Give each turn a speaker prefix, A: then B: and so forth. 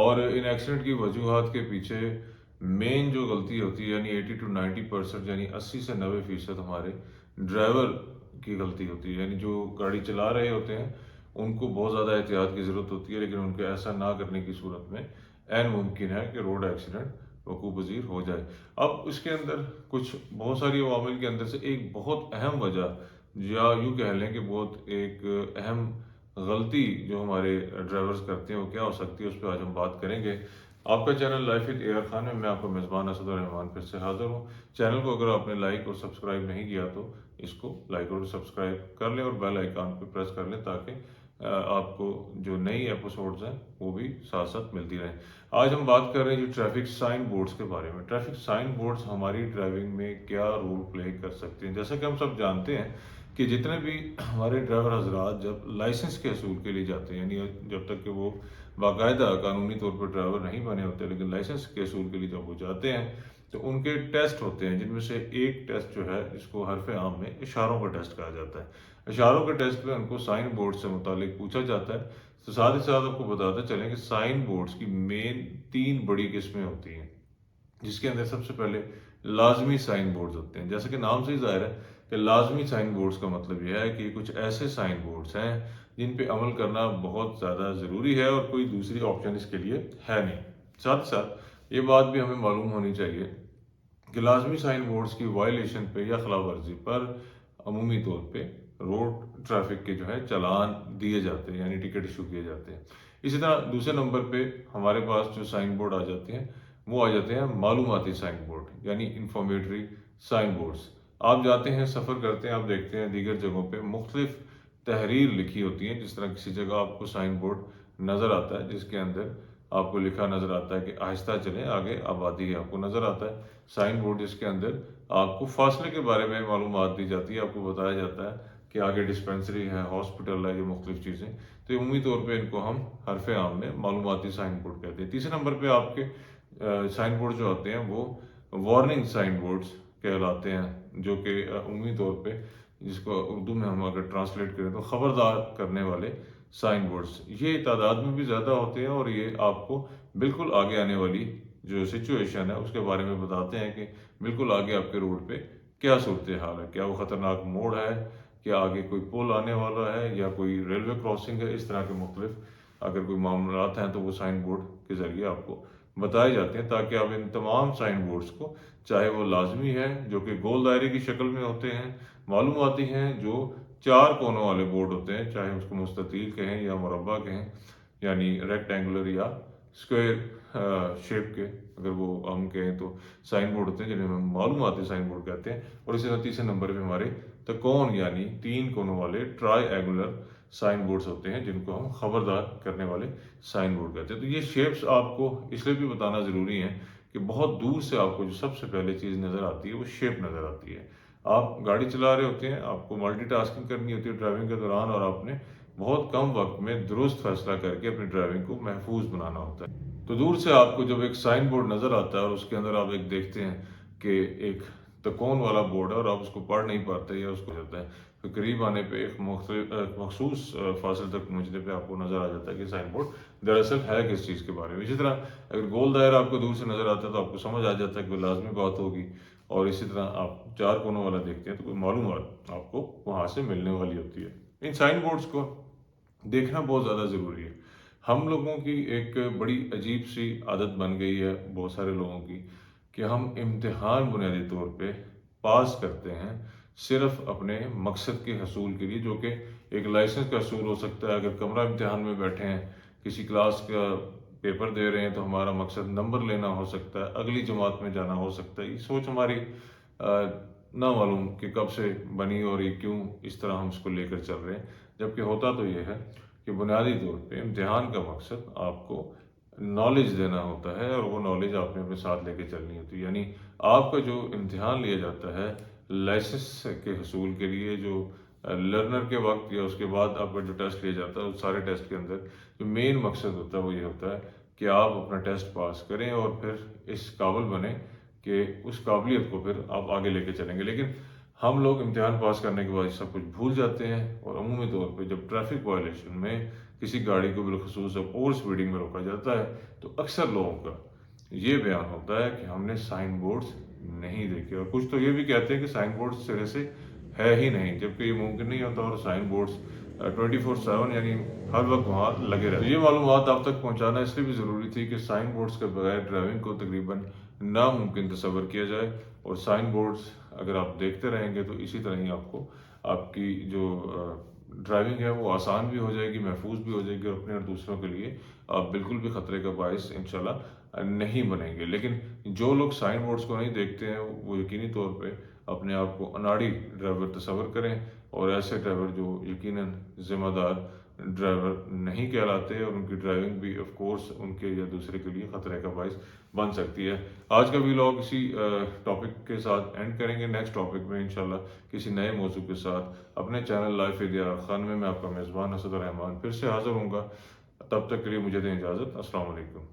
A: اور ان ایکسیڈنٹ کی وجوہات کے پیچھے مین جو غلطی ہوتی ہے یعنی 80 to 90% یعنی 80 سے 90% ہمارے ڈرائیور کی غلطی ہوتی ہے، یعنی جو گاڑی چلا رہے ہوتے ہیں ان کو بہت زیادہ احتیاط کی ضرورت ہوتی ہے، لیکن ان کے ایسا نہ کرنے کی صورت میں عین ممکن ہے کہ روڈ ایکسیڈنٹ وقوع پذیر ہو جائے۔ اب اس کے اندر کچھ بہت ساری عوامل کے اندر سے ایک بہت اہم وجہ، یا یوں کہہ لیں کہ بہت ایک اہم غلطی جو ہمارے ڈرائیورز کرتے ہیں وہ کیا ہو سکتی ہے، اس پہ آج ہم بات کریں گے۔ آپ کا channel life with A R Khan میں آپ کا میزبان اسد الرحمان پھر سے حاضر ہوں۔ چینل کو اگر آپ نے لائک اور سبسکرائب نہیں کیا تو اس کو لائک اور سبسکرائب کر لیں اور بیل آئیکن پہ پریس کر لیں تاکہ آپ کو جو نئی ایپیسوڈز ہیں وہ بھی ساتھ ساتھ ملتی رہیں۔ آج ہم بات کر رہے ہیں جو ٹریفک سائن بورڈز کے بارے میں۔ ٹریفک سائن بورڈز ہماری ڈرائیونگ میں کیا رول پلے کر سکتے ہیں؟ جیسا کہ ہم سب جانتے ہیں کہ جتنے بھی ہمارے ڈرائیور حضرات جب لائسنس کے حصول کے لیے جاتے ہیں، یعنی جب تک کہ وہ باقاعدہ قانونی طور پر ڈرائیور نہیں بنے ہوتے لیکن لائسنس کے حصول کے لیے جب وہ جاتے ہیں تو ان کے ٹیسٹ ہوتے ہیں، جن میں سے ایک ٹیسٹ جو ہے جس کو حرف عام میں اشاروں کا ٹیسٹ کہا جاتا ہے۔ اشاروں کے ٹیسٹ میں ان کو سائن بورڈ سے متعلق پوچھا جاتا ہے۔ تو ساتھ ہی ساتھ آپ کو بتاتے چلیں کہ سائن بورڈز کی مین 3 بڑی قسمیں ہوتی ہیں، جس کے اندر سب سے پہلے لازمی سائن بورڈز ہوتے ہیں۔ جیسا کہ نام سے ہی ظاہر ہے کہ لازمی سائن بورڈز کا مطلب یہ ہے کہ کچھ ایسے سائن بورڈز ہیں جن پہ عمل کرنا بہت زیادہ ضروری ہے اور کوئی دوسری آپشن اس کے لیے ہے نہیں۔ ساتھ ساتھ یہ بات بھی ہمیں معلوم ہونی چاہیے کہ لازمی سائن بورڈز کی وائلیشن پہ یا خلاف ورزی پر عمومی طور پہ روڈ ٹریفک کے جو ہے چلان دیے جاتے ہیں، یعنی ٹکٹ ایشو کیے جاتے ہیں۔ اسی طرح دوسرے نمبر پہ ہمارے پاس جو سائن بورڈ آ جاتے ہیں وہ آ جاتے ہیں معلوماتی سائن بورڈ، یعنی انفارمیٹری سائن بورڈز۔ آپ جاتے ہیں، سفر کرتے ہیں، آپ دیکھتے ہیں دیگر جگہوں پہ مختلف تحریر لکھی ہوتی ہیں۔ جس طرح کسی جگہ آپ کو سائن بورڈ نظر آتا ہے جس کے اندر آپ کو لکھا نظر آتا ہے کہ آہستہ چلیں، آگے آبادی ہے، آپ کو نظر آتا ہے۔ سائن بورڈ جس کے اندر آپ کو فاصلے کے بارے میں معلومات دی جاتی ہے، آپ کو بتایا جاتا ہے کہ آگے ڈسپینسری ہے، ہاسپٹل ہے، یہ مختلف چیزیں۔ تو عمومی طور پہ ان کو ہم حرف عام میں معلوماتی سائن بورڈ کہتے ہیں۔ تیسرے نمبر پہ آپ کے سائن بورڈ جو ہوتے ہیں وہ وارننگ سائن بورڈز کہلاتے ہیں، جو کہ عمومی طور پہ جس کو اردو میں ہم اگر ٹرانسلیٹ کریں تو خبردار کرنے والے سائن بورڈز۔ یہ تعداد میں بھی زیادہ ہوتے ہیں اور یہ آپ کو بالکل آگے آنے والی جو سچویشن ہے اس کے بارے میں بتاتے ہیں کہ بالکل آگے آپ کے روڈ پہ کیا صورتحال ہے، کیا وہ خطرناک موڑ ہے، کیا آگے کوئی پل آنے والا ہے یا کوئی ریلوے کراسنگ ہے۔ اس طرح کے مختلف اگر کوئی معاملات ہیں تو وہ سائن بورڈ کے ذریعے آپ کو بتائے جاتے ہیں تاکہ آپ ان تمام سائن بورڈز کو، چاہے وہ لازمی ہے جو کہ گول دائرے کی شکل میں ہوتے ہیں، معلوماتی ہیں جو 4 کونوں والے بورڈ ہوتے ہیں، چاہے اس کو مستطیل کہیں یا مربع کہیں، یعنی ریکٹینگولر یا اسکوائر شیپ کے اگر وہ ہم کہیں تو سائن بورڈ ہوتے ہیں جنہیں ہم معلوماتی سائن بورڈ کہتے ہیں۔ اور اسی طرح تیسرے نمبر پہ ہمارے تکون یعنی 3 کونوں والے ٹرائی اینگولر سائن بورڈز ہوتے ہیں جن کو ہم خبردار کرنے والے سائن بورڈ کہتے ہیں۔ تو یہ شیپس آپ کو اس لیے بھی بتانا ضروری ہے کہ بہت دور سے آپ کو جو سب سے پہلے چیز نظر آتی ہے وہ شیپ نظر آتی ہے۔ آپ گاڑی چلا رہے ہوتے ہیں، آپ کو ملٹی ٹاسکنگ کرنی ہوتی ہے ڈرائیونگ کے دوران، اور آپ نے بہت کم وقت میں درست فیصلہ کر کے اپنی ڈرائیونگ کو محفوظ بنانا ہوتا ہے۔ تو دور سے آپ کو جب ایک سائن بورڈ نظر آتا ہے اور اس کے اندر آپ ایک دیکھتے ہیں کہ ایک تکون والا بورڈ ہے اور آپ اس کو پڑھ نہیں پاتے یا اس کو جاتا ہے، تو قریب آنے پہ ایک مخصوص فاصلے تک پہنچنے پہ آپ کو نظر آ جاتا ہے کہ سائن بورڈ دراصل ہے کس چیز کے بارے میں۔ اسی طرح اگر گول دائرہ آپ کو دور سے نظر آتا ہے تو آپ کو سمجھ آ جاتا ہے کہ لازمی بات ہوگی، اور اسی طرح آپ 4 کونوں والا دیکھتے ہیں تو کوئی معلومات آپ کو وہاں سے ملنے والی ہوتی ہے۔ ان سائن بورڈز کو دیکھنا بہت زیادہ ضروری ہے۔ ہم لوگوں کی ایک بڑی عجیب سی عادت بن گئی ہے بہت سارے لوگوں کی کہ ہم امتحان بنیادی طور پہ پاس کرتے ہیں صرف اپنے مقصد کے حصول کے لیے، جو کہ ایک لائسنس کا حصول ہو سکتا ہے۔ اگر کمرہ امتحان میں بیٹھے ہیں، کسی کلاس کا پیپر دے رہے ہیں تو ہمارا مقصد نمبر لینا ہو سکتا ہے، اگلی جماعت میں جانا ہو سکتا ہے۔ یہ سوچ ہماری نہ معلوم کہ کب سے بنی اور یہ کیوں اس طرح ہم اس کو لے کر چل رہے ہیں، جبکہ ہوتا تو یہ ہے کہ بنیادی طور پہ امتحان کا مقصد آپ کو نالج دینا ہوتا ہے اور وہ نالج آپ نے اپنے ساتھ لے کے چلنی ہوتی ہے۔ یعنی آپ کا جو امتحان لیا جاتا ہے لائسنس کے حصول کے لیے، جو لرنر کے وقت یا اس کے بعد آپ کا جو ٹیسٹ لیا جاتا ہے، اس سارے ٹیسٹ کے اندر جو مین مقصد ہوتا ہے وہ یہ ہوتا ہے کہ آپ اپنا ٹیسٹ پاس کریں اور پھر اس قابل بنیں کہ اس قابلیت کو پھر آپ آگے لے کے چلیں گے۔ لیکن ہم لوگ امتحان پاس کرنے کے بعد سب کچھ بھول جاتے ہیں اور عمومی طور پہ جب ٹریفک وائلیشن میں کسی گاڑی کو بالخصوص اب اوور سپیڈنگ میں روکا جاتا ہے تو اکثر لوگوں کا یہ بیان ہوتا ہے کہ ہم نے سائن بورڈز نہیں دیکھے، اور کچھ تو یہ بھی کہتے ہیں کہ سائن بورڈز سرے سے ہے ہی نہیں، جبکہ یہ ممکن نہیں ہوتا، اور سائن بورڈز 24/7 یعنی ہر وقت وہاں لگے رہتے ہیں۔ یہ معلومات آپ تک پہنچانا اس لیے بھی ضروری تھی کہ سائن بورڈز کے بغیر ڈرائیونگ کو تقریباً ناممکن تصور کیا جائے، اور سائن بورڈز اگر آپ دیکھتے رہیں گے تو اسی طرح ہی آپ کو آپ کی جو ڈرائیونگ ہے وہ آسان بھی ہو جائے گی، محفوظ بھی ہو جائے گی، اور اپنے اور دوسروں کے لیے آپ بالکل بھی خطرے کا باعث انشاءاللہ نہیں بنیں گے۔ لیکن جو لوگ سائن بورڈز کو نہیں دیکھتے ہیں وہ یقینی طور پہ اپنے آپ کو اناڑی ڈرائیور تصور کریں، اور ایسے ڈرائیور جو یقیناً ذمہ دار ڈرائیور نہیں کہلاتے، اور ان کی ڈرائیونگ بھی آف کورس ان کے یا دوسرے کے لیے خطرے کا باعث بن سکتی ہے۔ آج کا ویلاگ اسی ٹاپک کے ساتھ اینڈ کریں گے۔ نیکسٹ ٹاپک میں انشاءاللہ کسی نئے موضوع کے ساتھ اپنے چینل لائف ودیا خان میں آپ کا میزبان اسد الرحمان پھر سے حاضر ہوں گا۔ تب تک کے لیے مجھے دیں اجازت۔ السلام علیکم۔